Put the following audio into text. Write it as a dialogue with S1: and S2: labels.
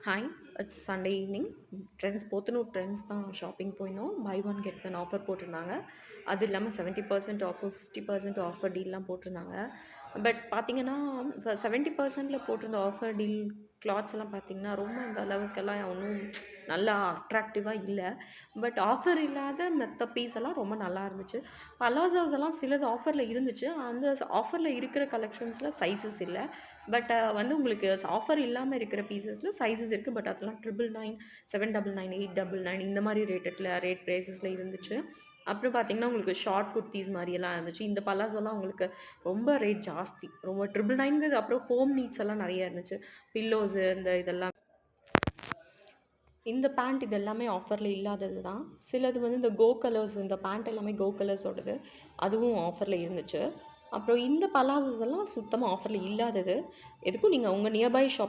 S1: Hi, it's Sunday evening. Trends தான் shopping போயிருந்தோம். Buy one get one offer போட்டிருந்தாங்க. அது இல்லாம 70% ஆஃபர், 50% ஆஃபர் டீல்லாம் போட்டிருந்தாங்க. பட் பார்த்தீங்கன்னா, 70%ல போட்டிருந்த ஆஃபர் டீல் கிளாத்ஸ் எல்லாம் பார்த்தீங்கன்னா, ரொம்ப அந்த அளவுக்கெல்லாம் ஒண்ணும் நல்லா அட்ராக்டிவா இல்ல. பட் ஆஃபர் இல்லாத மத்த பீஸ் எல்லாம் ரொம்ப நல்லா இருந்துச்சு. பலாசோஸ் எல்லாம் சிலது ஆஃபர்ல இருந்துச்சு. அந்த ஆஃபர்ல இருக்கிற கலெக்ஷன்ஸ்ல சைஸஸ் இல்ல. பட் வந்து உங்களுக்கு ஆஃபர் இல்லாம இருக்கிற பீஸஸ்ல சைஸஸ் இருக்கு. பட் அதெல்லாம் 999, 799, 899 இந்த மாரி ரேட் பிரைஸஸ்ல இருந்துச்சு. அப்புறம் பார்த்தீங்கன்னா, உங்களுக்கு ஷார்ட் குர்தீஸ் மாரியெல்லாம் இருந்துச்சு. இந்த பலாசோலாம் உங்களுக்கு ரொம்ப ரேட் ஜாஸ்தி. ரொம்ப 999ங்கிறது அப்புறம் ஹோம் நீட்ஸ் எல்லாம் நெறைய இருந்துச்சு. பில்லோஸு இதெல்லாம் இந்த பேண்ட் இது எல்லாமே ஆஃபர்ல இல்லாதது தான். சிலது வந்து இந்த கோ கலர்ஸ் இந்த பேண்ட் எல்லாமே கோ கலர்ஸோடது. அதுவும் ஆஃபர்ல இருந்துச்சு. அப்புறம் இந்த பலாசோஸ் எல்லாம் சுத்தமா ஆஃபர்ல இல்லாதது. எதுக்கும் நீங்க உங்க நியர்பை ஷாப்ல